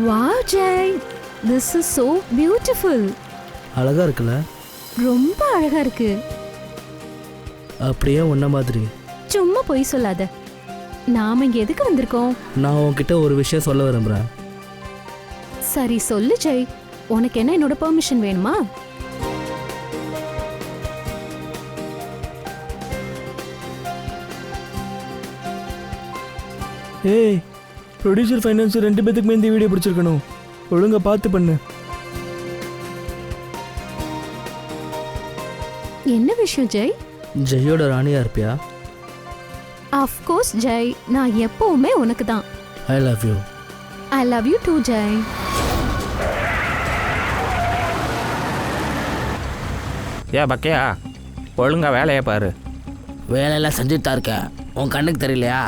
Wow Jai, this is so beautiful. அழகா இருக்குல்ல? ரொம்ப அழகா இருக்கு. அப்படியே உன்ன மாதிரி. சும்மா பொய் சொல்லாத. நாம இங்க எதுக்கு வந்திருக்கோம்? நான் உன்கிட்ட ஒரு விஷயம் சொல்ல விரும்புறேன். சரி சொல்லு ஜெய், உனக்கு என்ன என்னோட பெர்மிஷன் வேணுமா? ஏய், ப்ரொடியூசர் ஃபைனான்ஸ் 2 பேத்துக்குமே இந்த வீடியோ பிடிச்சிருக்கணும். ஒழுங்கா பார்த்து பண்ணு. என்ன விஷயம் ஜெய்? ஜெயோட ராணியா இருப்பியா? ஆஃப் கோர்ஸ் ஜெய், நான் எப்பவுமே உனக்கு தான். I love you. I love you too Jay. ஏ பக்கையா, ஒழுங்கா வேலையை பாரு. வேலையெல்லாம் செஞ்சுட்டு தான் இருக்க, உன் கண்ணுக்கு தெரியலையா?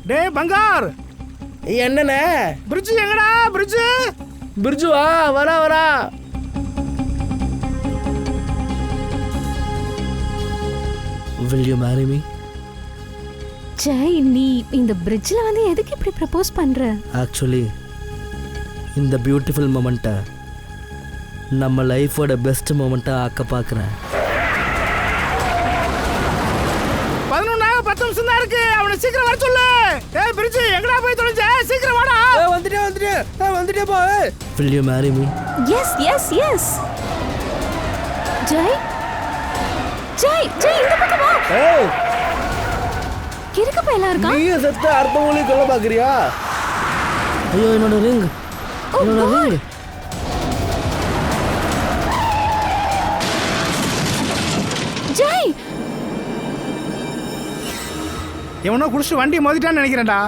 டே பங்கார், என்னண்ணே? பிரிட்ஜ் எங்கடா? பிரிட்ஜு வரா. Will you marry me? Jai, நீ இந்த பிரிட்ஜ்ல வந்து எதுக்கு இப்படி ப்ரப்போஸ் பண்ற? ஆக்சுவலி இந்த பியூட்டிஃபுல் மொமெண்ட்டை நம்ம லைஃபோட பெஸ்ட் மொமெண்ட்டாக ஆக்க பார்க்குறேன். 11 நிமிஷம் தான் இருக்கு, அவனை சீக்கிரம் வர சொல்லு. ஏய் பிரிட்ஜ் எங்கடா போய் தொலைஞ்ச? சீக்கிரம் வாடா. வந்துட்டே போ. Will you marry me? Yes. Jai இந்த பக்கம் வா. ஏய், கிறுக்கு பையலா இருக்கா? நீயே செத்த அர்த்தம் மொழி கொள்ள பார்க்கறியா? ஐயோ, என்னோட ரிங். ஜெய், எவனோ குடிச்சு வண்டி மோதிட்டான்னு நினைக்கிறேன்டா.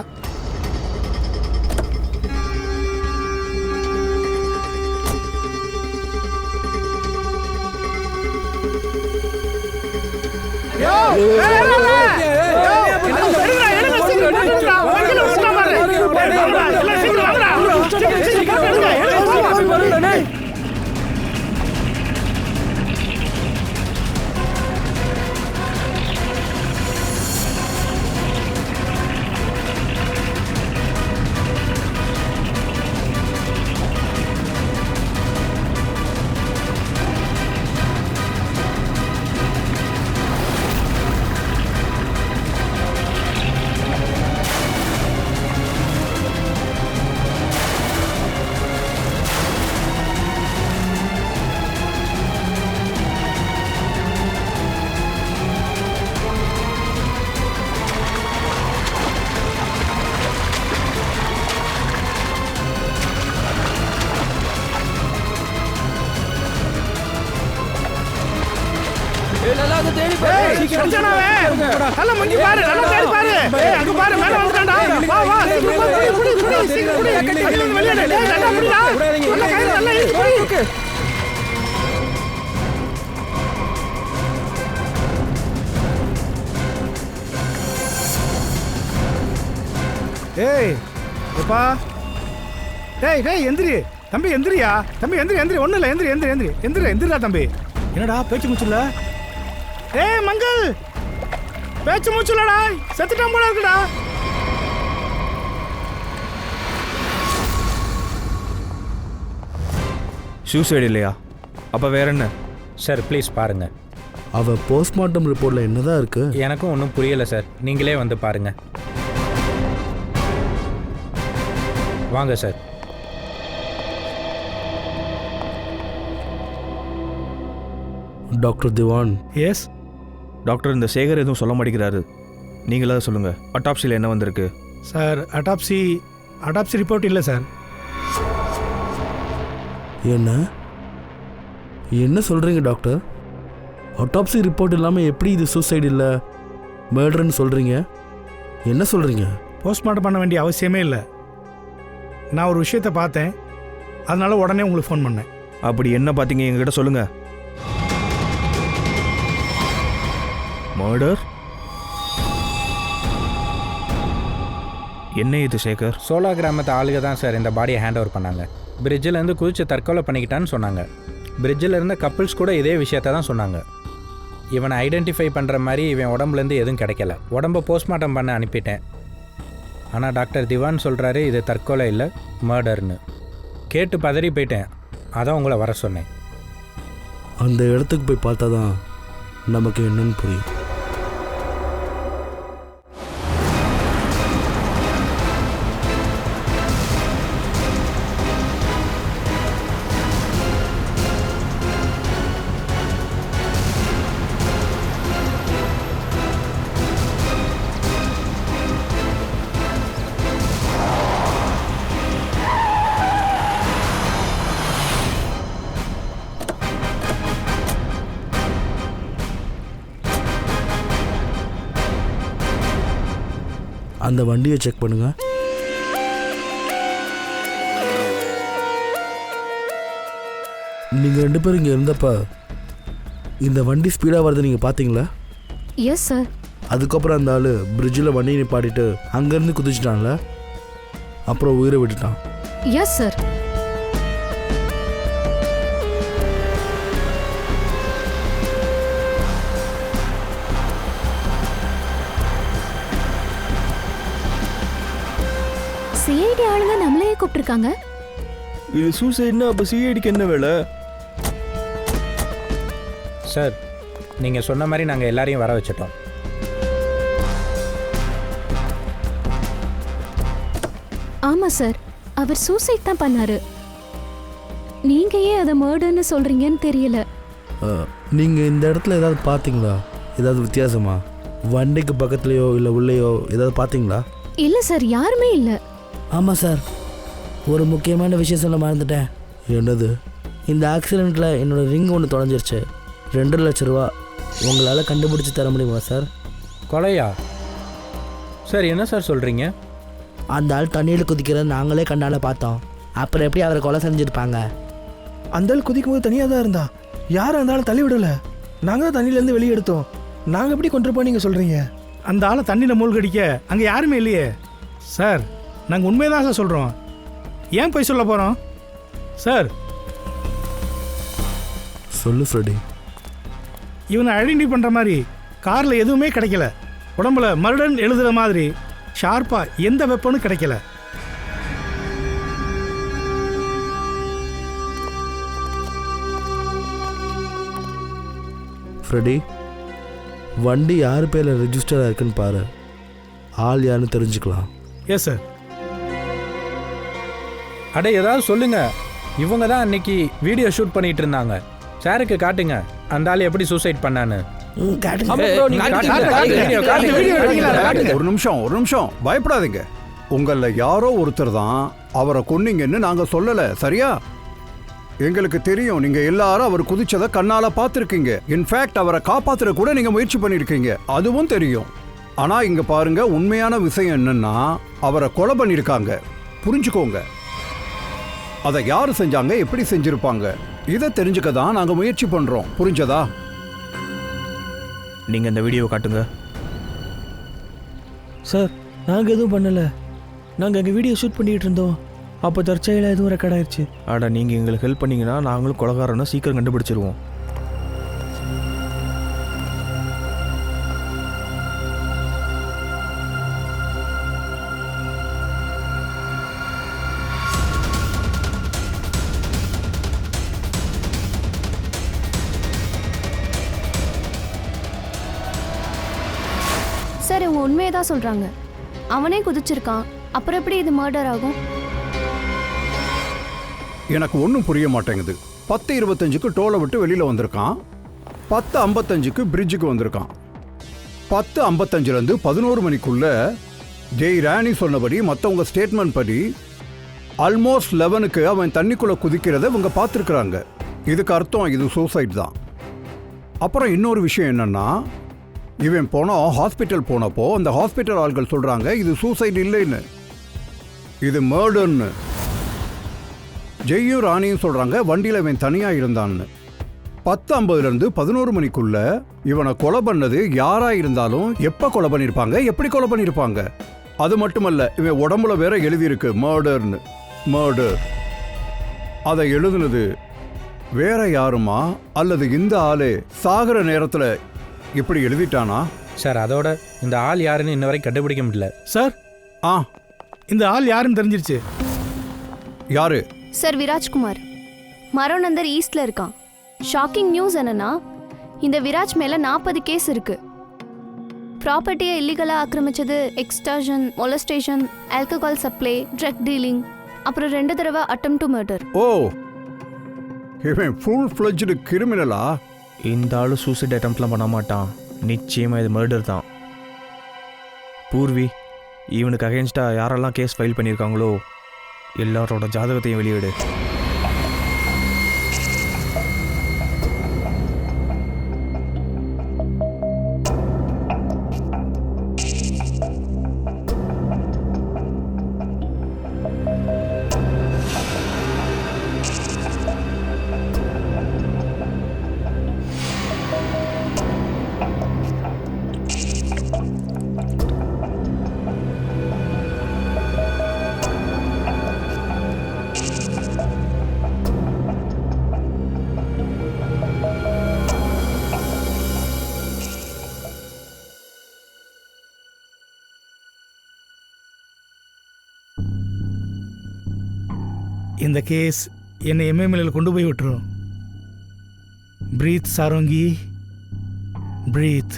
நல்லா மங்கி பாரு, நல்லா தேடி பாரு. ஏய் அங்க பாரு, மேல வந்துட்டான்டா. வா சீக்கிரம் புடி. கையில இருந்து வெளிய டேய், நல்லா புடிடா. நல்லா கையில நல்லா இருக்கு. ஏய் எப்பா, டேய் எந்திரி தம்பி, எந்திரியா தம்பி, எந்திரி. ஒண்ணு இல்ல, எந்திரிடா தம்பி. என்னடா பேச்சு மூச்சுல? ஏய் மங்கள், பேச்சு மூச்சுலடா, செத்துட்டான் போல இருக்குடா. சூசைடு இல்லையா? அப்போ வேற என்ன? சார் ப்ளீஸ் பாருங்க. அவ போஸ்ட்மார்ட்டம் ரிப்போர்ட்ல என்னதான் இருக்கு? எனக்கும் ஒன்றும் புரியல சார், நீங்களே வந்து பாருங்க. வாங்க சார். டாக்டர் திவான். எஸ் டாக்டர், இந்த சேகர் எதுவும் சொல்ல மாட்டேங்கிறாரு. நீங்களா சொல்லுங்க, அட்டாப்சியில் என்ன வந்திருக்கு? சார், அட்டாப்சி ரிப்போர்ட் இல்லை சார். என்ன சொல்றீங்க டாக்டர்? அட்டாப்சி ரிப்போர்ட் இல்லாமல் எப்படி இது சூசைட் இல்லை மர்டர்னு சொல்றீங்க? என்ன சொல்றீங்க? போஸ்ட்மார்ட்டம் பண்ண வேண்டிய அவசியமே இல்லை. நான் ஒரு விஷயத்தை பார்த்தேன், அதனால உடனே உங்களுக்கு ஃபோன் பண்ணேன். அப்படி என்ன பார்த்தீங்க, எங்ககிட்ட சொல்லுங்க. மர்டர்? என்ன இது சேகர்? சோலா கிராமத்து ஆளுக தான் சார் இந்த பாடியை ஹேண்ட் ஓவர் பண்ணாங்க. பிரிட்ஜிலேருந்து குதிச்சு தற்கொலை பண்ணிக்கிட்டான்னு சொன்னாங்க. பிரிட்ஜில் இருந்த கப்பிள்ஸ் கூட இதே விஷயத்த தான் சொன்னாங்க. இவனை ஐடென்டிஃபை பண்ணுற மாதிரி இவன் உடம்புலேருந்து எதுவும் கிடைக்கல. உடம்பை போஸ்ட்மார்ட்டம் பண்ண அனுப்பிட்டேன். ஆனால் டாக்டர் திவான் சொல்கிறாரு இது தற்கொலை இல்லை மர்டர்னு. கேட்டு பதறி போயிட்டேன், அதான் உங்களை வர சொன்னேன். அந்த இடத்துக்கு போய் பார்த்தா தான் நமக்கு என்னன்னு புரியும். அந்த வண்டியை செக் பண்ணுங்க. நீங்கள் 2 பேரும் இங்கே இருந்தப்ப இந்த வண்டி ஸ்பீடாக வருது நீங்கள் பார்த்தீங்களா? Yes sir. அதுக்கப்புறம் அந்த ஆள் பிரிட்ஜில் வண்டியை நிப்பாட்டிட்டு அங்கேருந்து குதிச்சிட்டான்ல, அப்புறம் உயிரை விட்டுட்டான். Yes sir. சிஐடி ஆளுங்க நம்மளையே கூப்பிட்டுருக்காங்க. இது சூசைட்னா அப்போ சிஐடிக்கு என்ன வேலை? சார், நீங்கள் சொன்ன மாதிரி நாங்கள் எல்லாரையும் வர வச்சிட்டோம். ஆமாம் சார், அவர் சூசைட் தான் பண்ணாரு. நீங்க ஏன் அதை மர்டர்னு சொல்றீங்கன்னு தெரியல. நீங்கள் இந்த இடத்துல ஏதாவது பார்த்தீங்களா? ஏதாவது வித்தியாசமா? வண்டிக்கு பக்கத்துலேயோ இல்லை உள்ளேயோ ஏதாவது பார்த்தீங்களா? இல்லை சார், யாருமே இல்லை. ஆமாம் சார், ஒரு முக்கியமான விஷயம் சொல்ல மறந்துட்டேன். என்னது? இந்த ஆக்சிடெண்ட்டில் என்னோடய ரிங் ஒன்று தொலைஞ்சிருச்சு. 2 லட்ச ரூபா உங்களால் கண்டுபிடிச்சி தர முடியுமா சார்? கொலையா? சார் என்ன சார் சொல்கிறீங்க? அந்த ஆள் தண்ணியில் குதிக்கிறத நாங்களே கண்ணால் பார்த்தோம். அப்புறம் எப்படி அவரை கொலை செஞ்சுருப்பாங்க? அந்த ஆள் குதிக்கும் போது தனியாக தான் இருந்தா. யாரும் அந்த ஆளை தள்ளி விடலை. நாங்கள் தான் தண்ணியிலேருந்து வெளியே எடுத்தோம். நாங்கள் எப்படி கொண்டிருப்போம் நீங்கள் சொல்கிறீங்க? அந்த ஆளை தண்ணியில் மூழ்கடிக்க அங்கே யாருமே இல்லையே சார். நாங்கள் உண்மைதான் சார் சொல்கிறோம். ஏன் போய் சொல்ல போகிறோம் சார்? சொல்லு ஃப்ரெடி. இவனை ஐடென்டிஃபை பண்ணுற மாதிரி காரில் எதுவுமே கிடைக்கல. உடம்புல மர்டர்ன் எழுதுகிற மாதிரி ஷார்ப்பாக எந்த வெப்பனும் கிடைக்கல. ஃப்ரெடி, வண்டி யார் பேரில் ரெஜிஸ்டராக இருக்குன்னு பாரு. ஆள் யாருன்னு தெரிஞ்சுக்கலாம். Yes sir. அட ஏதாவது சொல்லுங்க. இவங்க தான் அன்னைக்கு வீடியோ ஷூட் பண்ணிட்டு இருந்தாங்க. சாருக்கு காட்டுங்க அந்த ஆள் எப்படி சூசைட் பண்ணான்னு. ஒரு நிமிஷம் பயப்படாதீங்க. உங்கள யாரோ ஒருத்தர் தான் அவரை கொன்னீங்கன்னு நாங்க சொல்லல, சரியா? எங்களுக்கு தெரியும் நீங்க எல்லாரும் அவர் குதிச்சதை கண்ணால பார்த்துருக்கீங்க. இன்ஃபேக்ட் அவரை காப்பாத்துற கூட நீங்க முயற்சி பண்ணிருக்கீங்க, அதுவும் தெரியும். ஆனா இங்க பாருங்க, உண்மையான விஷயம் என்னன்னா அவரை கொலை பண்ணிருக்காங்க. புரிஞ்சுக்கோங்க. அதை யாரு செஞ்சாங்க, எப்படி செஞ்சிருப்பாங்க, இதை தெரிஞ்சுக்க தான் நாங்க முயற்சி பண்றோம். புரிஞ்சதா? நீங்கள் இந்த வீடியோ காட்டுங்க. சார், நாங்கள் எதுவும் பண்ணலை. நாங்கள் அங்கே வீடியோ ஷூட் பண்ணிகிட்டு இருந்தோம். அப்போ தற்செயலாக எதுவும் ரெக்கார்ட் ஆயிடுச்சு. ஆடா, நீங்கள் எங்களுக்கு ஹெல்ப் பண்ணீங்கன்னா நாங்களும் கொலைகாரனை சீக்கிரம் கண்டுபிடிச்சிருவோம். சார், இவங்க உண்மையை தான் சொல்கிறாங்க. அவனே குதிச்சிருக்கான், அப்புறம் எப்படி இது மர்டர் ஆகும்? எனக்கு ஒன்றும் புரிய மாட்டேங்குது. 10:25க்கு டோலை விட்டு வெளியில் வந்திருக்கான். 10:55க்கு பிரிட்ஜுக்கு வந்திருக்கான். 10:55லேருந்து 11 மணிக்குள்ள ஜெய் ராணி சொன்னபடி மற்றவங்க ஸ்டேட்மெண்ட் படி ஆல்மோஸ்ட் 11க்கு அவன் தண்ணிக்குள்ளே குதிக்கிறத இவங்க பார்த்துருக்குறாங்க. இதுக்கு அர்த்தம் இது சூசைட் தான். அப்புறம் இன்னொரு விஷயம் என்னன்னா, இவன் ஹாஸ்பிட்டல் போனப்போ அந்த ஹாஸ்பிட்டல் ஆள்கள் சொல்கிறாங்க இது சூசைட் இல்லைன்னு, இது மர்டர்ன்னு. ஜெய்யும் ராணியும் சொல்கிறாங்க வண்டியில் இவன் தனியாக இருந்தான்னு. 10:50லேருந்து 11 மணிக்குள்ள இவனை கொலை பண்ணது யாராக இருந்தாலும் எப்போ கொலை பண்ணியிருப்பாங்க, எப்படி கொலை பண்ணியிருப்பாங்க? அது மட்டுமல்ல, இவன் உடம்புல வேற எழுதியிருக்கு மர்டர்னு. மர்டர் அதை எழுதுனது வேற யாருமா, அல்லது இந்த ஆளே சாகிற நேரத்தில் இப்படி எழுதிட்டானா? சார், அதோட இந்த ஆள் யாருன்னு இன்ன வரைக்கும் கண்டுபிடிக்க முடியல சார், இந்த ஆள் யாருன்னு தெரிஞ்சிருச்சு. யாரு? சார் விராஜ்குமார் மரோநந்தர் ஈஸ்ட்ல இருக்கான். ஷாக்கிங் நியூஸ் என்னன்னா இந்த விராஜ் மேல 40 கேஸ் இருக்கு. ப்ராப்பர்ட்டியை இல்லீகலாக ஆக்கிரமிச்சது, extortion, molestation, alcohol supply, drug dealing, அப்புறம் 2 தடவை அட்டம் டு மர்டர். ஓ, இவன் ஃபுல் ஃப்ளெஜ்டு கிரிமினலா? இந்த ஆள் சூசைட் அட்டம்ப்ட்லாம் பண்ண மாட்டான். நிச்சயமாக இது மர்டர் தான். பூர்வி, இவனுக்கு அகேன்ஸ்டாக யாரெல்லாம் கேஸ் ஃபைல் பண்ணியிருக்காங்களோ எல்லாரோட ஜாதகத்தையும் வெளியிடு. இந்த கேஸ் என்னை எம்எம்எல்ஏல கொண்டு போய் விட்டுரும். பிரீத் சாரோங்கி, பிரீத்.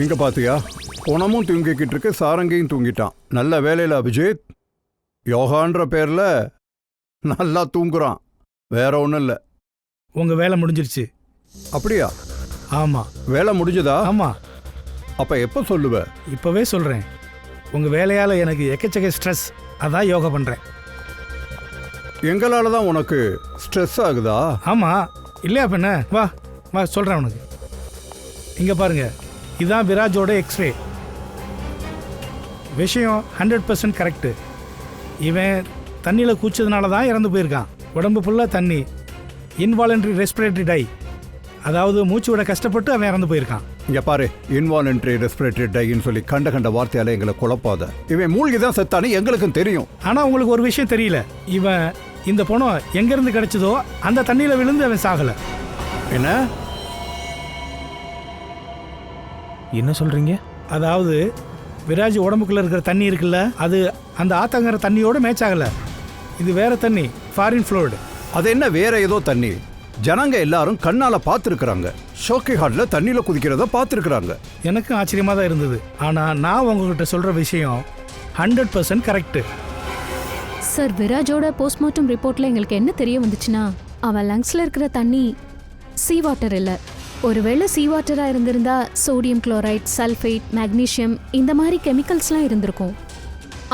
இங்க பாத்தியா, உணமும் தூங்கிக்கிட்டு இருக்கு, சாரங்கியும் தூங்கிட்டான். நல்ல வேலையில் அபிஜித், யோகான்ற பேர்ல நல்லா தூங்குறான். வேற ஒன்றும் இல்லை. உங்க வேலை முடிஞ்சிருச்சு. அப்படியா? ஆமா. வேலை முடிஞ்சதா? ஆமா. அப்ப எப்ப சொல்லுவ? இப்பவே சொல்றேன். உங்க வேலையால எனக்கு எக்கச்சக்க ஸ்ட்ரெஸ், அதான் யோகா பண்றேன். எங்களால தான் உனக்கு ஸ்ட்ரெஸ் ஆகுதா? ஆமா, இல்லையா பெண்ண? வா வா சொல்றேன் உனக்கு. இங்க பாருங்க, இதான் விராஜோட எக்ஸ்ரே. விஷயம் 100% கரெக்டு. இவன் தண்ணியில் கூச்சதுனால தான் இறந்து போயிருக்கான். உடம்பு ஃபுல்லாக தண்ணி, இன்வாலன்ட்ரி ரெஸ்பிரேட்டரி டை, அதாவது மூச்சு விட கஷ்டப்பட்டு அவன் இறந்து போயிருக்கான். இங்க பாரு, இன்வாலன்ட்ரி ரெஸ்பிரேட்டரி டைன்னு சொல்லி கண்ட வார்த்தையால எங்களை குழப்பாத. இவன் மூழ்கி தான் செத்தானு எங்களுக்கும் தெரியும். ஆனால் உங்களுக்கு ஒரு விஷயம் தெரியல. இவன் இந்த பணம் எங்கேருந்து கிடைச்சதோ அந்த தண்ணியில் விழுந்து அவன் சாகலை. என்ன என்ன சொல்கிறீங்க? அதாவது விராஜ் உடம்புக்குள்ளே இருக்கிற தண்ணி இருக்குல்ல, அது அந்த ஆத்தங்கிற தண்ணியோடு மேட்ச் ஆகலை. இது வேற தண்ணி, ஃபாரின் ஃப்ளோய்டு. அது என்ன வேற ஏதோ தண்ணி? ஜனங்க எல்லாரும் கண்ணால பார்த்துருக்குறாங்க. ஷோக்கி ஹாட்ல தண்ணியில் குதிக்கிறத பார்த்துருக்குறாங்க. எனக்கும் ஆச்சரியமாக தான் இருந்தது. ஆனால் நான் உங்ககிட்ட சொல்கிற விஷயம் 100% கரெக்டு. சார், விராஜோட போஸ்ட்மார்ட்டம் ரிப்போர்ட்டில் எங்களுக்கு என்ன தெரிய வந்துச்சுன்னா, அவன் லங்ஸில் இருக்கிற தண்ணி சீ வாட்டர் இல்லை. ஒருவேளை சீ வாட்டராக இருந்திருந்தா சோடியம் குளோரைட், சல்ஃபேட், மேக்னீஷியம் இந்த மாதிரி கெமிக்கல்ஸ்லாம் இருந்திருக்கும்.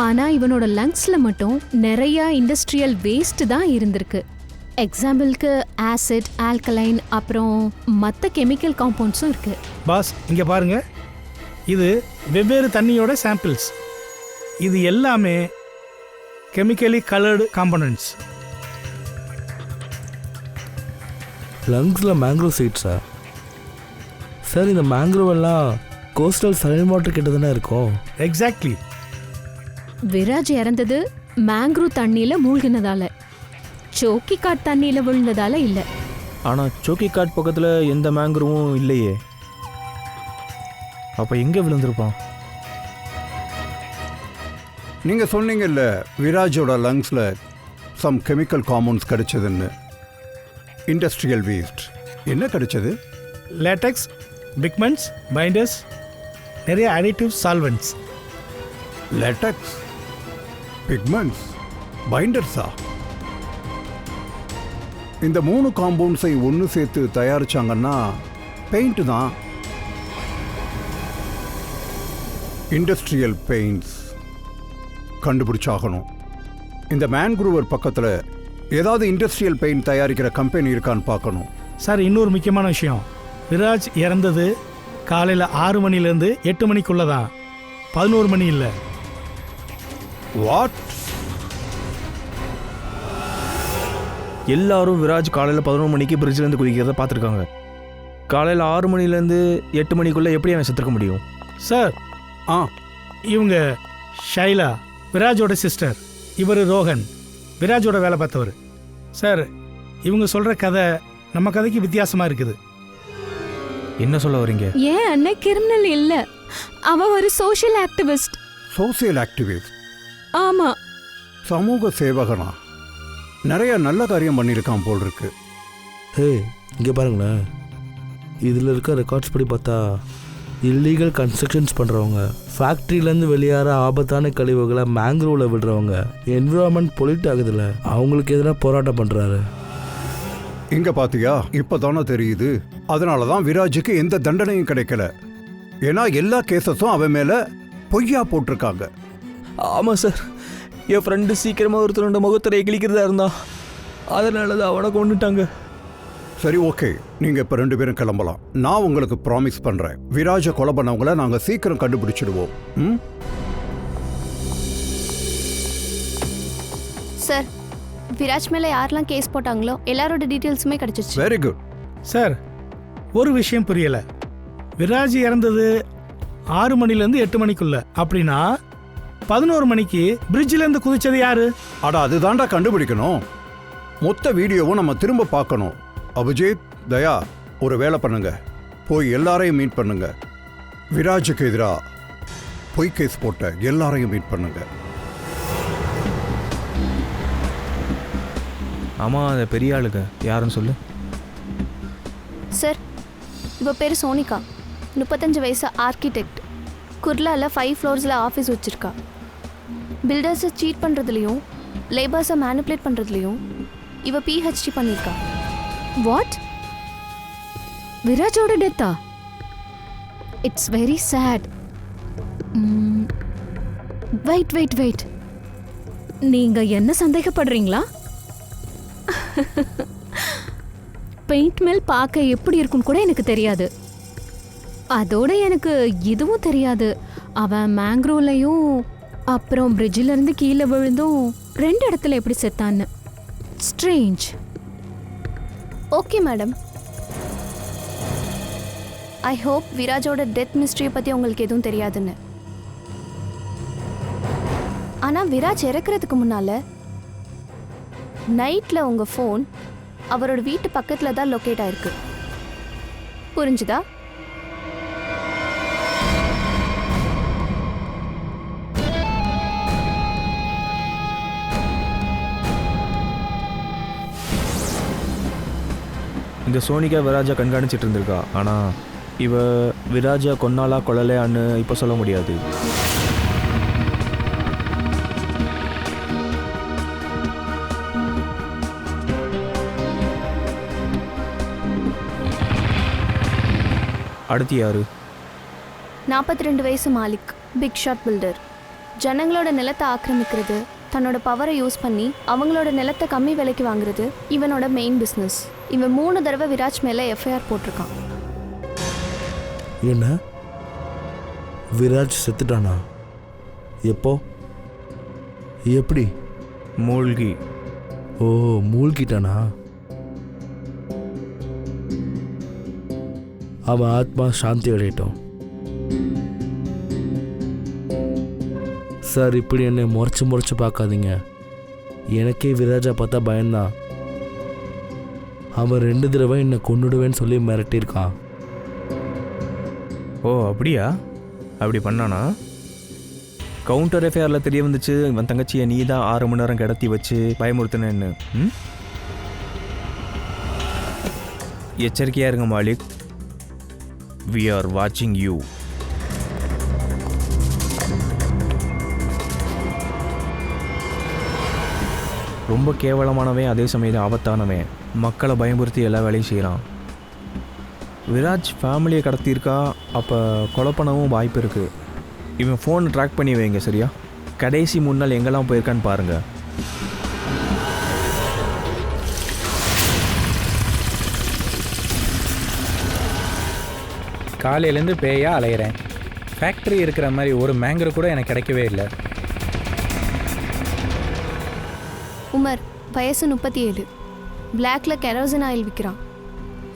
ஆனால் இவனோட லங்ஸில் மட்டும் நிறையா இண்டஸ்ட்ரியல் வேஸ்ட் தான் இருந்திருக்கு. எக்ஸாம்பிளுக்கு ஆசிட், ஆல்கலைன், அப்புறம் மற்ற கெமிக்கல் காம்பவுண்ட்ஸும் இருக்கு. பாஸ், இங்கே பாருங்க, இது வெவ்வேறு தண்ணியோட சாம்பிள்ஸ். இது எல்லாமே கெமிக்கலி கலர்டு காம்பனன்ட்ஸ். லங்ஸில் மேங்க்ரோவ் சீட்ஸா? சார், இந்த மேங்க்ரோவ் எல்லாம் கோஸ்டல் சலைன் வாட்டர் கிட்ட தானே இருக்கும். எக்ஸாக்ட்லி. விராஜ் இறந்தது மேங்க்ரூவ் தண்ணியில் மூழ்கினதால, சோக்கி காட் தண்ணியில் விழுந்ததால இல்லை. ஆனால் சோக்கி காட் பக்கத்தில் எந்த மேங்க்ரோவும் இல்லையே. அப்போ எங்கே விழுந்திருப்பான்? நீங்க சொன்னீங்கல்ல விராஜோட லங்ஸ்ல சம் கெமிக்கல் காம்பவுண்ட்ஸ் கிடைச்சதுன்னு. இண்டஸ்ட்ரியல் வேஸ்ட் என்ன கிடைச்சது? லேட்டெக்ஸ், பிக்மெண்ட்ஸ், பைண்டர்ஸ், நிறைய அடிட்டிவ் சால்வெண்ட்ஸ். லேட்டெக்ஸ், பிக்மெண்ட்ஸ், பைண்டர்ஸா? இந்த 3 காம்பவுண்ட்ஸை ஒன்று சேர்த்து தயாரிச்சாங்கன்னா பெயிண்ட் தான். இண்டஸ்ட்ரியல் பெயிண்ட்ஸ் கண்டுபிடிச்சாகணும். இந்த மேன்க்ரூவர் பக்கத்தில் ஏதாவது இண்டஸ்ட்ரியல் பெயிண்ட் தயாரிக்கிற கம்பெனி இருக்கான்னு பார்க்கணும். சார், இன்னொரு முக்கியமான விஷயம், விராஜ் இறந்தது காலையில் 6 மணிலேருந்து 8 மணிக்குள்ளே தான், 11 மணி இல்லை. வாட்? எல்லாரும் விராஜ் காலையில் 11 மணிக்கு பிரிட்ஜிலேருந்து குதிக்கிறத பார்த்துருக்காங்க. காலையில் 6 மணிலேருந்து 8 மணிக்குள்ளே எப்படி அவன் செத்துருக்க முடியும்? சார் ஆ இவங்க ஷைலா விராஜோட சிஸ்டர், இவர் ரோஹன் விராஜோட வேலை பார்த்தவர். சார் இவங்க சொல்கிற கதை நம்ம கதைக்கு வித்தியாசமாக இருக்குது. என்ன சொல்ல வரீங்க? ஏன் அண்ணன் கிரிமினல் இல்ல, அவன் ஒரு சோஷியல் ஆக்டிவிஸ்ட். சோசியல் ஆக்டிவிஸ்ட், ஆமா, சமூக சேவகனா, நிறைய நல்ல காரியம் பண்ணியிருக்கான் போல் இருக்கு. ஹே இங்கே பாருங்களேன், இதில் இருக்க ரெக்கார்ட்ஸ் படி பார்த்தா இல்லீகல் கன்ஸ்ட்ரக்ஷன்ஸ் பண்ணுறவங்க, ஃபேக்ட்ரியிலேருந்து வெளியேற ஆபத்தான கழிவுகளை மேங்க்ரோவில் விடுறவங்க, என்விரான்மெண்ட் பொல்யூட் ஆகுதுல்ல, அவங்களுக்கு எதிராக போராட்டம் பண்ணுறாரு. இங்க பாத்தியா, இப்பதானே தெரியுது. அதனால தான் விராஜுக்கு எந்த தண்டனையும் கிடைக்கல. ஏன்னா எல்லா கேசஸும் அவன் மேல பொய்யா போட்டிருக்காங்க. ஆமாம் சார், என் ஃப்ரெண்டு சீக்கிரமாக ஒருத்தரோட முகத்திரையை கிழிக்கிறதா இருந்தா, அதனால தான் அவனை கொண்டுட்டாங்க. சரி ஓகே, நீங்க இப்ப 2 பேரும் கிளம்பலாம். நான் உங்களுக்கு ப்ராமிஸ் பண்றேன், விராஜை கொலை பண்ணவங்கள நாங்க சீக்கிரம் கண்டுபிடிச்சிடுவோம். ம்? சார் விராஜ் மேலே யாரெல்லாம் கேஸ் போட்டாங்களோ எல்லாரோட டீட்டெயில்ஸுமே கிடச்சிச்சு. Very good. சார் ஒரு விஷயம் புரியலை, விராஜ் இறந்தது 6 மணிலேருந்து 8 மணிக்குள்ள, அப்படின்னா 11 மணிக்கு பிரிட்ஜிலேருந்து குதிச்சது யாரு? அட அதுதான்டா கண்டுபிடிக்கணும். மொத்த வீடியோவும் நம்ம திரும்ப பார்க்கணும். அபிஜித், தயா, ஒரு வேலை பண்ணுங்க, போய் எல்லாரையும் மீட் பண்ணுங்க. விராஜுக்கு எதிராக பொய் கேஸ் போட்ட எல்லாரையும் மீட் பண்ணுங்க. ஆமாம், அந்த பெரிய ஆளுங்க யாருன்னு சொல்லு. சார் இவ பேர் சோனிகா, 35 வயசு, ஆர்கிடெக்ட். குர்லாவில் 5 ஃப்ளோர்ஸில் ஆஃபீஸ் வச்சுருக்கா. பில்டர்ஸை சீட் பண்ணுறதுலையும் லேபர்ஸை மேனிப்புலேட் பண்ணுறதுலையும் இவ பிஹெச்டி பண்ணியிருக்கா. வாட்? விராஜோட டெத்தா? It's very sad. Wait wait wait, நீங்க என்ன சந்தேகப்படுறீங்களா? பெயிண்ட் மில் பார்க்க எப்படி இருக்குன்னு கூட எனக்கு தெரியாது. அதோட எனக்கு இதுவும் தெரியாது, அவன் மேங்க்ரோவ்லையும் அப்புறம் பிரிட்ஜில் இருந்து கீழே விழுந்தும் 2 இடத்துல எப்படி செத்தான்னு. Strange. Okay madam, I hope விராஜோட டெத் மிஸ்ட்ரியை பற்றி உங்களுக்கு எதுவும் தெரியாதுன்னு. ஆனால் விராஜ் இறக்குறதுக்கு முன்னால் நைட்டில் உங்கள் ஃபோன் அவரோட வீட்டு பக்கத்தில் தான் லொக்கேட் ஆயிருக்கு. புரிஞ்சுதா? இந்த சோனிகா விராஜா கண்காணிச்சிட்டு இருந்திருக்கா. ஆனால் இவ விராஜா கொன்னாலா கொல்லலையான்னு இப்போ சொல்ல முடியாது. அடுத்து யாரு? 42 வயசு மாலிக், பிக் ஷாட் பில்டர். ஜனங்களோட நிலத்தை ஆக்கிரமிக்கிறது, தன்னோட பவரை யூஸ் பண்ணி அவங்களோட நிலத்தை கம்மி விலைக்கு வாங்குறது இவனோட மெயின் பிஸ்னஸ். இவன் 3 தடவை விராஜ் மேலே எஃப்ஐஆர் போட்டிருக்கான். என்ன, விராஜ் செத்துட்டானா? எப்போ, எப்படி? மூழ்கி. ஓ, மூழ்கிட்டானா? அவன் ஆத்மா சாந்தி அடையட்டும். சார், இப்படி என்னை முறைச்சு பார்க்காதீங்க. எனக்கே விராஜா பார்த்தா பயந்தான். அவன் 2 தடவை என்னை கொன்னுடுவேன்னு சொல்லி மிரட்டியிருக்கான். ஓ அப்படியா? அப்படி பண்ணானா? கவுண்டர் எஃப்ஐஆரில் தெரிய வந்துச்சு இவன் தங்கச்சியை நீ தான் 6 மணி நேரம் கிடத்தி வச்சு பயமுறுத்தினு. எச்சரிக்கையாக இருங்க Malik. We are watching you. ரொம்ப கேவலமானவன், அதே சமயம் ஆபத்தானவன். மக்களை பயமுறுத்தி எல்லா வேலையும் செய்கிறான். விராஜ் ஃபேமிலியை கடத்தியிருக்கா, அப்போ கொலை பண்ணவும் வாய்ப்பு இருக்குது. இவன் ஃபோனை ட்ராக் பண்ணி வைங்க, சரியா? கடைசி 3 நாள் எங்கெல்லாம் போயிருக்கான்னு பாருங்கள். காலையிலேருந்து பேயா அலையிறேன். ஃபேக்ட்ரி இருக்கிற மாதிரி ஒரு மேங்கர் கூட எனக்கு கிடைக்கவே இல்லை. உமர், வயசு 37, பிளாக்ல கெரோசின் ஆயில் விற்கிறான்.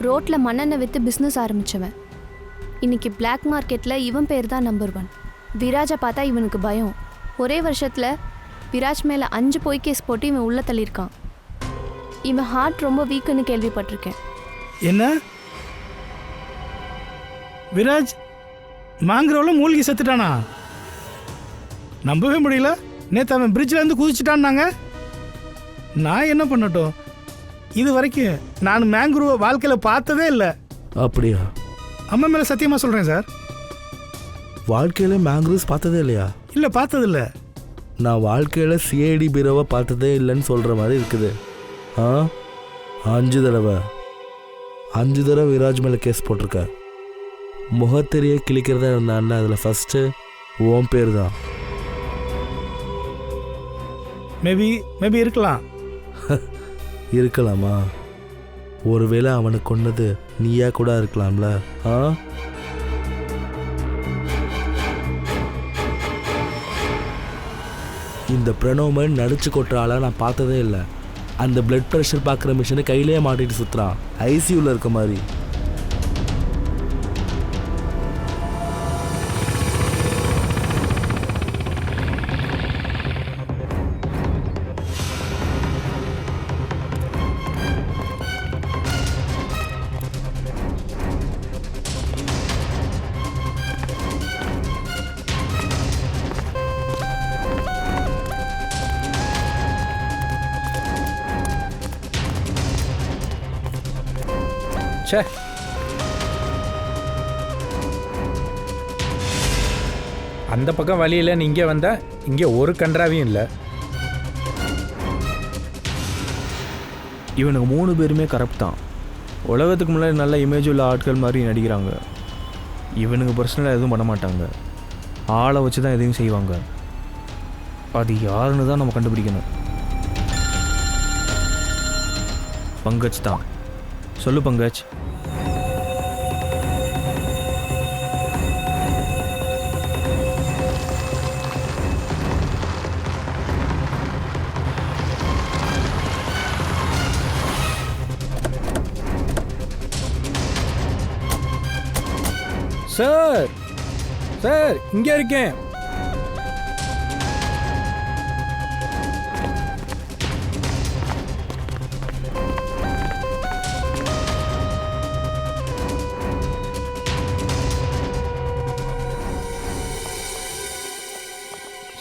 ரோட்டில் மண்ணெண்ணெய் விற்று பிஸ்னஸ் ஆரம்பித்தவன். இன்னைக்கு பிளாக் மார்க்கெட்டில் இவன் பேர் தான் நம்பர் 1. விராஜை பார்த்தா இவனுக்கு பயம். ஒரே வருஷத்தில் விராஜ் மேலே 5 பொய் கேஸ் போட்டு இவன் உள்ளே தள்ளியிருக்கான். இவன் ஹார்ட் ரொம்ப வீக்குன்னு கேள்விப்பட்டிருக்கேன். என்ன விராஜ் மாங்குரோவில் மூழ்கி செத்துட்டானா? நம்பவே முடியல. நேற்று அவன் பிரிட்ஜில் இருந்து குதிச்சுட்டான்னாங்க. நான் என்ன பண்ணட்டும்? இது வரைக்கும் நான் மேங்குரோவை வாழ்க்கையில் பார்த்ததே இல்லை. அப்படியா? அம்மா மேலே சத்தியமாக சொல்கிறேன் சார். வாழ்க்கையில் மேங்க்ரூவ்ஸ் பார்த்ததே இல்லையா? இல்லை, பார்த்ததில்ல. நான் வாழ்க்கையில் சிஐடி பீரோவை பார்த்ததே இல்லைன்னு சொல்கிற மாதிரி இருக்குது. 5 தடவை விராஜ் மேலே கேஸ் போட்டிருக்க. முகத்தெரிய கிழிக்கிறதா இருந்தான்ல, அதில் ஃபஸ்ட்டு உன் பேர் தான். மேபி இருக்கலாம். இருக்கலாமா? ஒருவேளை அவனை கொன்னது நீயா கூட இருக்கலாம்ல. இந்த பிரணவமன் நடிச்சு கொட்டுற ஆளாக நான் பார்த்ததே இல்லை. அந்த பிளட் ப்ரெஷர் பார்க்குற மிஷினை கையிலேயே மாட்டிட்டு சுற்றுறான், ஐசியூவில் இருக்க மாதிரி. ச்சே, அந்த பக்கம் வழி இல்லைன்னு இங்கே வந்தால் இங்கே ஒரு கன்றாவையும் இல்லை. இவனுக்கு 3 பேருமே கரெக்ட் தான். உலகத்துக்கு முன்னாடி நல்ல இமேஜ் உள்ள ஆட்கள் மாதிரி நடிக்கிறாங்க. இவனுக்கு பர்சனலாக எதுவும் பண்ண மாட்டாங்க. ஆளை வச்சு தான் எதையும் செய்வாங்க. அது யாருன்னு தான் நம்ம கண்டுபிடிக்கணும். பங்கஜ் தான். சொல்லு பங்கஜ். சார் சார் இங்கே இருக்கேன்.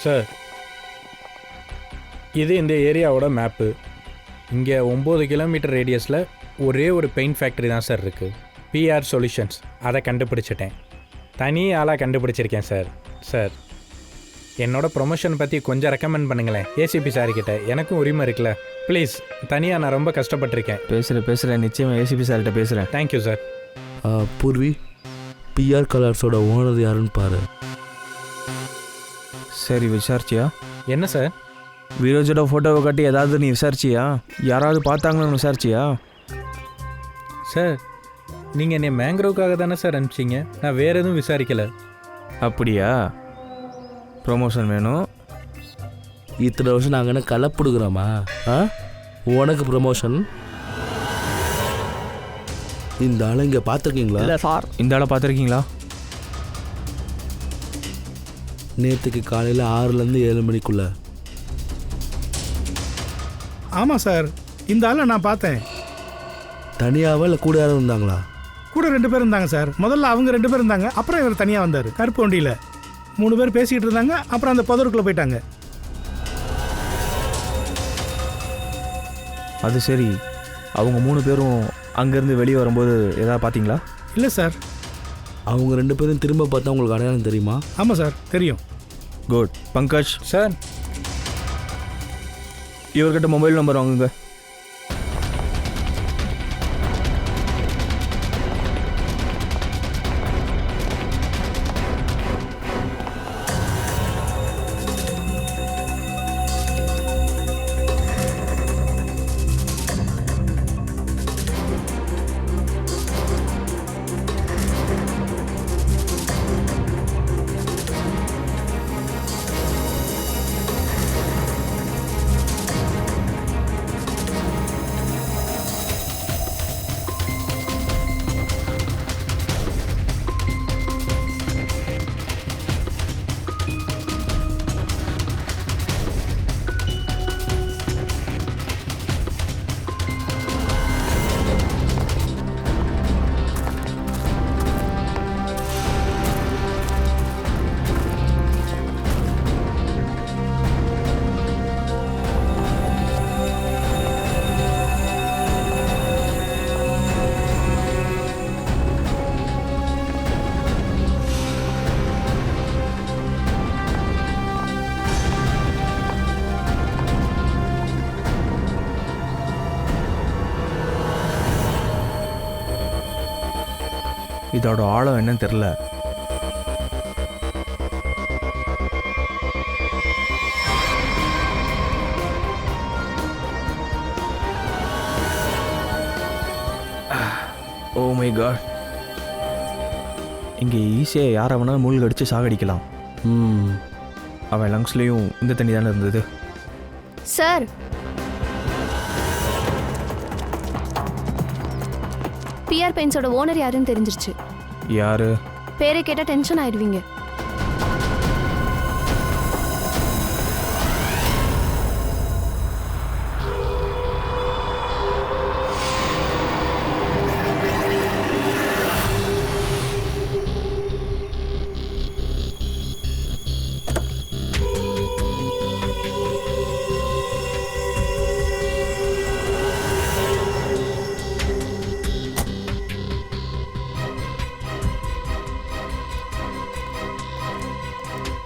சார், இது இந்த ஏரியாவோட மேப்பு. இங்கே 9 கிலோமீட்டர் ரேடியஸில் ஒரே ஒரு பெயிண்ட் ஃபேக்ட்ரி தான் சார் இருக்குது. PR solutions. அதை கண்டுபிடிச்சிட்டேன். தனி ஆளாக கண்டுபிடிச்சிருக்கேன் சார். சார், என்னோட ப்ரொமோஷன் பற்றி கொஞ்சம் ரெக்கமெண்ட் பண்ணுங்களேன் ஏசிபி சார்கிட்ட. எனக்கும் உரிமை இருக்குல்ல. ப்ளீஸ், தனியாக நான் ரொம்ப கஷ்டப்பட்டிருக்கேன். பேசுகிறேன். நிச்சயமாக ஏசிபி சார்கிட்ட பேசுகிறேன். Thank you sir. பூர்வி, பிஆர் கலர்ஸோட ஓனர் யாருன்னு பாரு. சரி, விசாரிச்சியா? என்ன சார்? விரோஜோட ஃபோட்டோவை காட்டி ஏதாவது நீ விசாரிச்சியா? யாராவது பார்த்தாங்கன்னு விசாரிச்சியா? சார், நீங்கள் என்னை மேங்க்ரோவுக்காக தானே சார் அனுப்பிச்சிங்க. நான் வேறு எதுவும் விசாரிக்கலை. அப்படியா? ப்ரொமோஷன் வேணும். இத்தனை வருஷம் நாங்கள் என்ன கலப்பிடுக்கிறோமா? உனக்கு ப்ரொமோஷன்? இந்த ஆளை இங்கே பார்த்துருக்கீங்களா? இல்லை சார். இந்த ஆளை பார்த்துருக்கீங்களா? நேற்றுக்கு காலையில் 6லேருந்து 7 மணிக்குள்ள. ஆமாம் சார், இந்த ஆளை நான் பார்த்தேன். தனியாவா இல்லை கூட யாரும் இருந்தாங்களா? கூட 2 பேர் இருந்தாங்க சார். முதல்ல அவங்க 2 பேர் இருந்தாங்க, அப்புறம் இவர் தனியாக வந்தார் கருப்பு வண்டியில். 3 பேர் பேசிக்கிட்டு இருந்தாங்க, அப்புறம் அந்த புதருக்குள்ளே போயிட்டாங்க. அது சரி, அவங்க 3 பேரும் அங்கேருந்து வெளியே வரும்போது எதாவது பார்த்தீங்களா? இல்லை சார். அவங்க 2 பேரும் திரும்ப பார்த்தா உங்களுக்கு அடையாளம் தெரியுமா? ஆமாம் சார், தெரியும். குட். பங்கஜ் சார், இவர்கிட்ட மொபைல் நம்பர் வாங்குங்க. இதோட ஆழம் என்னன்னு தெரில. ஓ மை காட், இங்கே ஈஸியாக யாரை வேணாலும் மூழ்கி அடித்து சாகடிக்கலாம். அவன் லங்ஸ்லேயும் இந்த தண்ணி தானே இருந்தது. சார், பிஆர் பெயிண்ட்ஸோட ஓனர் யாருன்னு தெரிஞ்சிருச்சு. யாரு? பேரை கேட்டால் டென்ஷன் ஆயிடுவீங்க.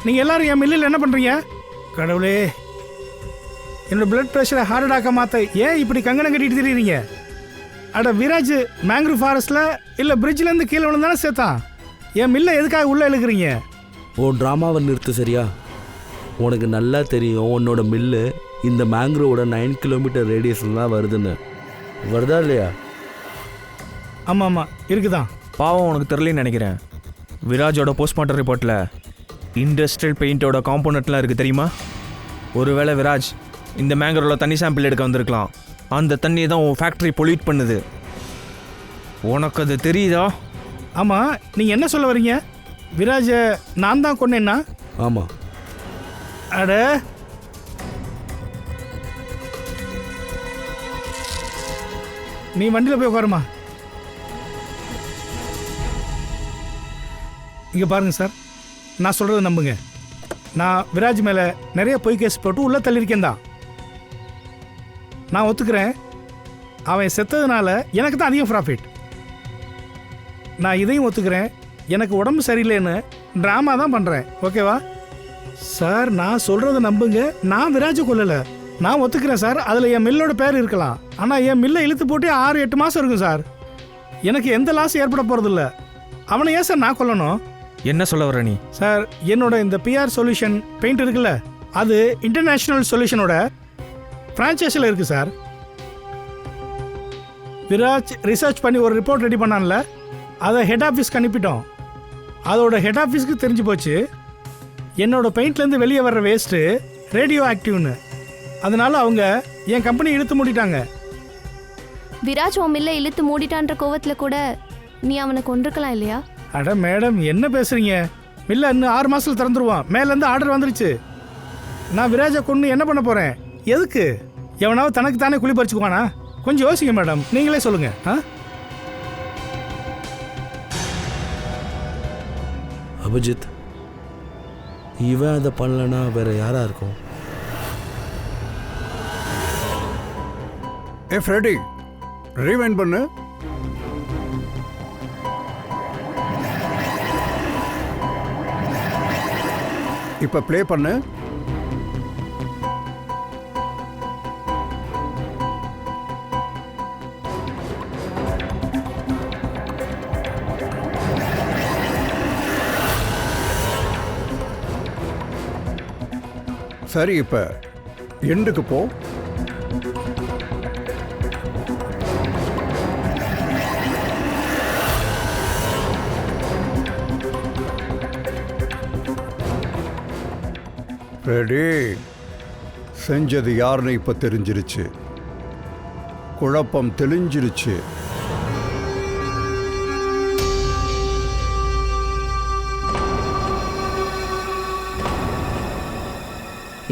நீங்கள் எல்லாரும் என் மில்லில் என்ன பண்ணுறீங்க? கடவுளே, என்னோட பிளட் ப்ரெஷரை ஹார்ட் அட்டாக்க மாற்ற ஏன் இப்படி கங்கணம் கட்டிட்டு திரியுறீங்க? அட விராஜ் மேங்க்ரூவ் ஃபாரஸ்ட்டில் இல்லை பிரிட்ஜ்லேருந்து கீழே விழுந்தானே சேர்த்தான். என் மில்லை எதுக்காக உள்ளே இழுக்கிறீங்க? உன் ட்ராமாவை நிறுத்து சரியா? உனக்கு நல்லா தெரியும் உன்னோட மில்லு இந்த மேங்க்ரோவோட 9 கிலோமீட்டர் ரேடியஸில் தான் வருதுன்னு. வருதா இல்லையா? ஆமாம் ஆமாம் இருக்குதான். பாவம் உனக்கு தெரியலன்னு நினைக்கிறேன். விராஜோட போஸ்ட்மார்ட்டம் ரிப்போர்ட்டில் இண்டஸ்ட்ரியல் பெயிண்டோட காம்போனட்லாம் இருக்குது தெரியுமா? ஒருவேளை விராஜ் இந்த மேங்கரோவில் தண்ணி சாம்பிள் எடுக்க வந்திருக்கலாம். அந்த தண்ணியை தான் உன் ஃபேக்ட்ரி பொல்யூட் பண்ணுது. உனக்கு அது தெரியுதா? ஆமாம், நீங்கள் என்ன சொல்ல வரீங்க? விராஜை நான் தான் கொன்னேன்னா? ஆமாம். அட, நீ வண்டியில் போய் உட்காருமா. இங்கே பாருங்கள் சார், நான் சொல்கிறத நம்புங்க. நான் விராஜ் மேலே நிறைய பொய் கேஸ் போட்டு உள்ளே தள்ளியிருக்கேன் தான். நான் ஒத்துக்கிறேன், அவன் செத்ததுனால எனக்கு தான் அதிகம் ப்ராஃபிட். நான் இதையும் ஒத்துக்கிறேன், எனக்கு உடம்பு சரியில்லைன்னு ட்ராமா தான் பண்ணுறேன். ஓகேவா சார்? நான் சொல்கிறத நம்புங்க, நான் விராஜை கொல்லலை. நான் ஒத்துக்கிறேன் சார், அதில் என் மில்லோட பேர் இருக்கலாம். ஆனால் என் மில்லை இழுத்து போட்டு 6-8 மாதம் இருக்கும் சார். எனக்கு எந்த லாஸும் ஏற்பட போகிறதில்ல. அவனை ஏன் சார் நான் கொல்லணும்? என்ன சொல்ல வர நீ? சார், என்னோட இந்த பிஆர் சொல்யூஷன் பெயிண்ட் இருக்குல்ல, அது இன்டர்நேஷ்னல் சொல்யூஷனோட ஃப்ரான்ச்சைஸில் இருக்குது சார். விராஜ் ரிசர்ச் பண்ணி ஒரு ரிப்போர்ட் ரெடி பண்ணான்ல, அதை ஹெட் ஆஃபீஸ்க்கு அனுப்பிட்டோம். அதோட ஹெட் ஆஃபீஸ்க்கு தெரிஞ்சு போச்சு என்னோட பெயிண்ட்லேருந்து வெளியே வர்ற வேஸ்ட்டு ரேடியோ ஆக்டிவ்னு. அதனால அவங்க என் கம்பெனி இழுத்து மூடிட்டாங்க. விராஜ் உன் மில்லை இழுத்து மூடிட்டான்ற கோவத்தில் கூட நீ அவனை கொண்டிருக்கலாம் இல்லையா? அட மேடம், என்ன பேசுறீங்க? மில்ல இன்னும் 6 மாசத்துல திறந்துருவான். மேலேருந்து ஆர்டர் வந்துருச்சு. நான் விராஜை கொண்டு என்ன பண்ண போறேன்? எதுக்கு? எவனாவது தனக்கு தானே குழி பறிச்சுக்குவானா? கொஞ்சம் யோசிங்க மேடம், நீங்களே சொல்லுங்க. அபிஜித், இவன் அதை பண்ணலன்னா வேற யாரா இருக்கும்? ஏ ஃப்ரெடி, ரீவைண்ட் பண்ணு. இப்போ ப்ளே பண்ணு. சரி, இப்போ எண்டுக்கு போ. ரெடி. செஞ்சது யாருன்னு இப்போ தெரிஞ்சிருச்சு. குழப்பம் தெளிஞ்சிருச்சு.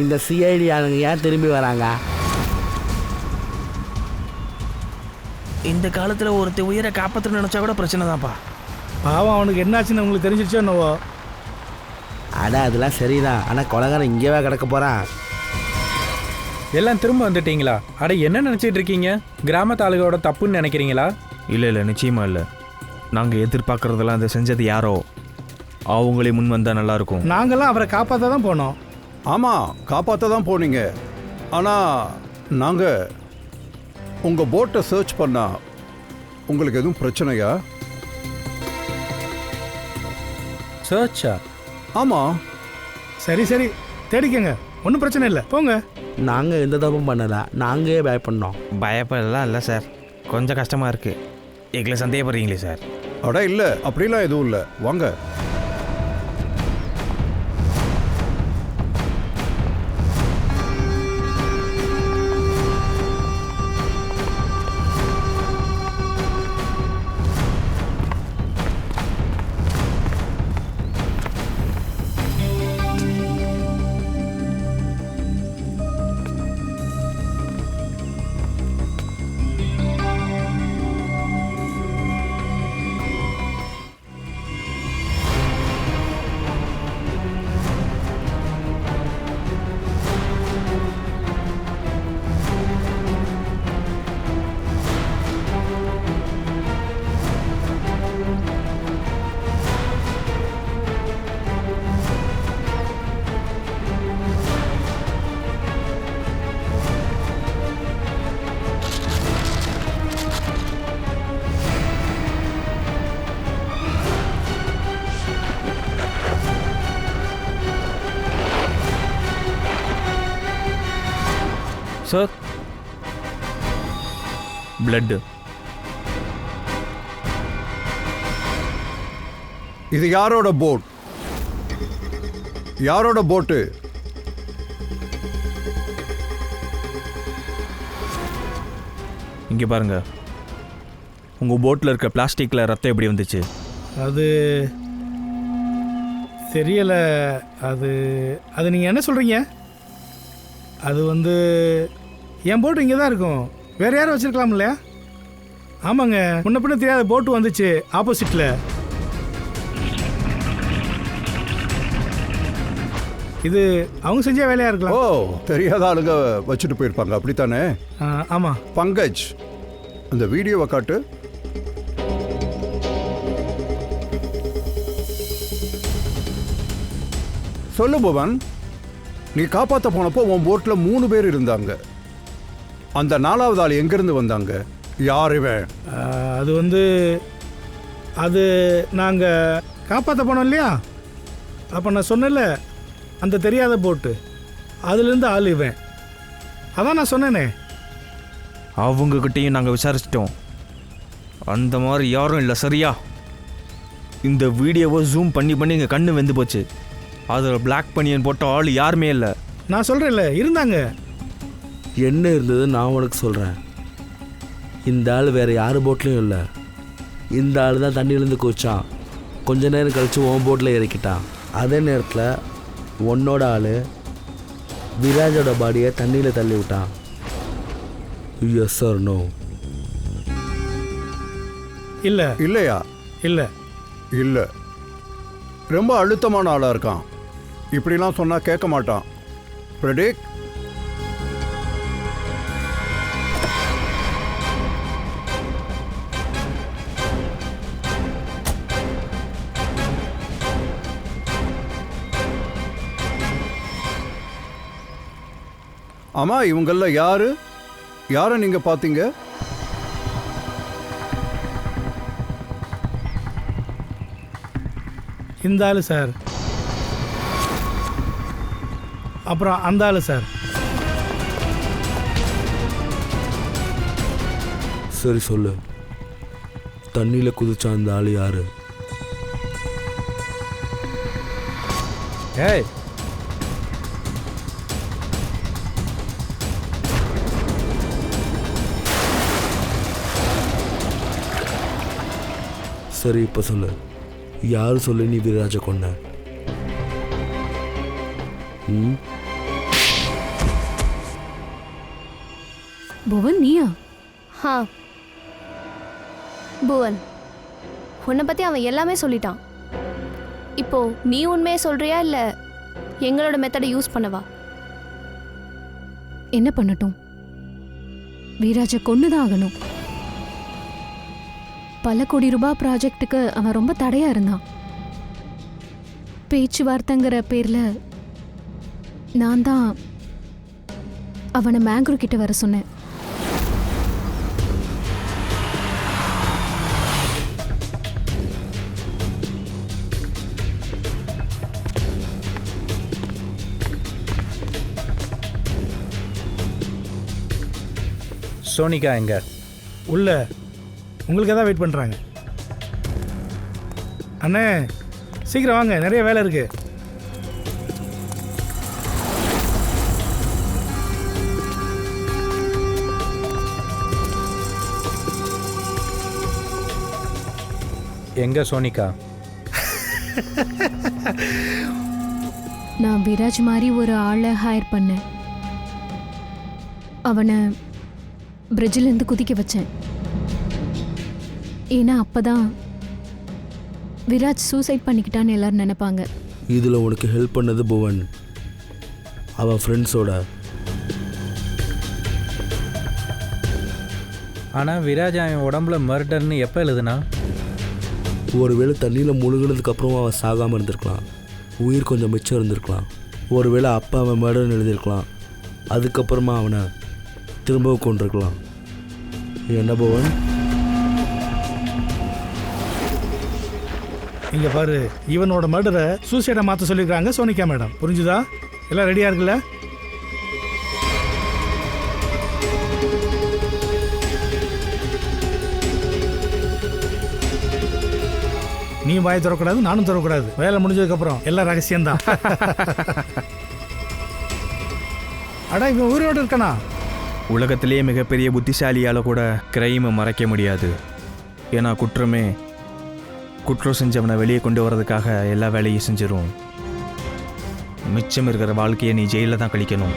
இந்த சிஐடி ஆளுங்க ஏன் திரும்பி வராங்க? இந்த காலத்தில் ஒருத்தர் உயிரை காப்பாற்ற நினச்சா கூட பிரச்சனை தான்ப்பா. பாவம், அவனுக்கு என்னாச்சுன்னு உங்களுக்கு தெரிஞ்சிருச்சோ என்னவோ. அட அதெல்லாம் சரிதான், ஆனால் கொலகாரன் இங்கேவா கிடக்க போகிறான்? எல்லாம் திரும்ப வந்துட்டீங்களா? அட என்ன நினச்சிட்டு இருக்கீங்க? கிராமத்து ஆளுகளோட தப்புன்னு நினைக்கிறீங்களா? இல்லை இல்லை, நிச்சயமாக இல்லை. நாங்கள் எதிர்பார்க்குறதெல்லாம் அதை செஞ்சது யாரோ அவங்களே முன் வந்தால் நல்லாயிருக்கும். நாங்களாம் அவரை காப்பாற்ற தான் போனோம். ஆமாம், காப்பாற்ற தான் போனீங்க. ஆனால் நாங்கள் உங்கள் போட்டை சர்ச் பண்ணால் உங்களுக்கு எதுவும் பிரச்சனையா? சர்ச்சா? ஆமாம். சரி சரி தேடிக்கங்க, ஒன்றும் பிரச்சனை இல்லை, போங்க. நாங்கள் எந்த தப்பும் பண்ணலை, நாங்களே பயப்படணும். பயப்படலாம் இல்லை சார், கொஞ்சம் கஷ்டமாக இருக்குது. எங்களை சந்தேகப்படுறீங்களே சார்? அட இல்லை, அப்படிலாம் எதுவும் இல்லை, வாங்க. Sir, blood. இது யாரோட போட்? யாரோட போட்டு? இங்கே பாருங்க, உங்கள் போட்டில் இருக்க பிளாஸ்டிக்கில் ரத்தம் எப்படி வந்துச்சு? அது தெரியலை. அது அது நீங்கள் என்ன சொல்கிறீங்க? அது வந்து என் போட்டு இங்கே தான் இருக்கும், வேறு யாரும் வச்சுருக்கலாம் இல்லையா? ஆமாங்க, முன்ன பின்ன தெரியாத போட்டு வந்துச்சு ஆப்போசிட்டில். இது அவங்க செஞ்ச வேலையாக இருக்கலாம். ஓ, தெரியாத ஆளுங்க வச்சுட்டு போயிருப்பாங்க, அப்படித்தானே? ஆமாம். பங்கஜ், அந்த வீடியோவை காட்டு. சொல்லு புவன், நீ காப்பாற்ற போனப்போ உன் போட்டில் 3 பேர் இருந்தாங்க. அந்த 4வது ஆள் எங்கேருந்து வந்தாங்க? யார் இவன்? அது வந்து அது நாங்கள் காப்பாற்ற போனோம் இல்லையா, அப்போ நான் சொன்னேன்ல அந்த தெரியாத போட்டு, அதுலேருந்து ஆள் இவன். அதான் நான் சொன்னேனே. அவங்கக்கிட்டையும் நாங்கள் விசாரிச்சிட்டோம், அந்த மாதிரி யாரும் இல்லை. சரியா? இந்த வீடியோவை ஜூம் பண்ணி பண்ணி எங்கள் கண்ணு வெந்து போச்சு. அதில் பிளாக் பனியன் போட்ட ஆள் யாருமே இல்லை. நான் சொல்கிறேன்ல, இருந்தாங்க. என்ன இருந்தது நான் உனக்கு சொல்கிறேன். இந்த ஆள் வேறு யார் போட்லேயும் இல்லை. இந்த ஆள் தான் தண்ணியிலேருந்து குதிச்சான், கொஞ்ச நேரம் கழித்து உன் போட்டில் இறக்கிட்டான். அதே நேரத்தில் உன்னோட ஆள் விராஜோட பாடியை தண்ணியில் தள்ளி விட்டான். Yes or no? இல்லை. இல்லையா? இல்லை இல்லை, ரொம்ப அழுத்தமான ஆளாக இருக்கான். இப்படிலாம் சொன்னால் கேட்க மாட்டான். பிரடிக், ஆமா, இவங்கள யாரை நீங்க பார்த்தீங்க? இந்த ஆள் சார், அப்புறம் அந்த ஆள் சார். சரி சொல்லு, தண்ணியில் குதிச்சா அந்த ஆள் யாரு? ஏய், சரி இப்போ சொல்லு, யார் சொல்லு நீ விராஜை கொன்ன? புவன், நீயா? ஹா புவன், உன்னை பற்றி அவன் எல்லாமே சொல்லிட்டான். இப்போ நீ உண்மையை சொல்றியா இல்லை எங்களோட மெத்தடை யூஸ் பண்ணவா? என்ன பண்ணட்டும்? வீராஜை கொன்னுதான் ஆகணும். பல கோடி ரூபாய் ப்ராஜெக்டுக்கு அவன் ரொம்ப தடையா இருந்தான். பேச்சுவார்த்தைங்கிற பேர்ல நான் தான் அவனை மேங்க்ரூ கிட்ட வர சொன்னேன். சோனிகா எங்க? உள்ள உங்களுக்கு தான் வெயிட் பண்ணுறாங்க. அண்ணே சீக்கிரம் வாங்க, நிறைய வேலை இருக்கு. எங்க சோனிகா? நான் விராஜ் மாதிரி ஒரு ஆளை ஹையர் பண்ணேன். அவனை பிரிட்ஜிலேருந்து குதிக்க வச்சேன். ஏன்னா அப்பதான் விராஜ் சூசைட் பண்ணிக்கிட்டான்னு எல்லாரும் நினைப்பாங்க. இதில் உனக்கு ஹெல்ப் பண்ணது புவன், அவன் ஃப்ரெண்ட்ஸோட. ஆனால் விராஜ் அவன் உடம்புல மர்டர்னு எப்போ எழுதுனா? ஒருவேளை தண்ணியில் முழுகினதுக்கு அப்புறமா அவன் சாகாமல் இருந்திருக்கலாம், உயிர் கொஞ்சம் மிச்சம் இருந்திருக்கலாம். ஒருவேளை அப்பா அவன் மர்டர்னு எழுதியிருக்கலாம், அதுக்கப்புறமா அவனை திரும்பவும் கொண்டிருக்கலாம். என்ன புவன்? இங்க பாரு, இவனோட மர்டரை சூசைடை மாற்ற சொல்லியிருக்காங்க சோனிகா மேடம். புரிஞ்சுதா? எல்லாம் ரெடியா இருக்குல்ல? நீ வாயை திறக்கூடாது, நானும் திறக்கூடாது. வேலை முடிஞ்சதுக்கு அப்புறம் எல்லாம் ரகசியம்தான். அடா இவன் உயிரோடு இருக்கானா? உலகத்திலேயே மிகப்பெரிய புத்திசாலியால் கூட கிரைமை மறைக்க முடியாது. ஏன்னா குற்றமே குற்றம் செஞ்சவனை வெளியே கொண்டு வர்றதுக்காக எல்லா வேலையும் செஞ்சிடும். மிச்சம் இருக்கிற வாழ்க்கையை நீ ஜெயிலில் தான் கழிக்கணும்.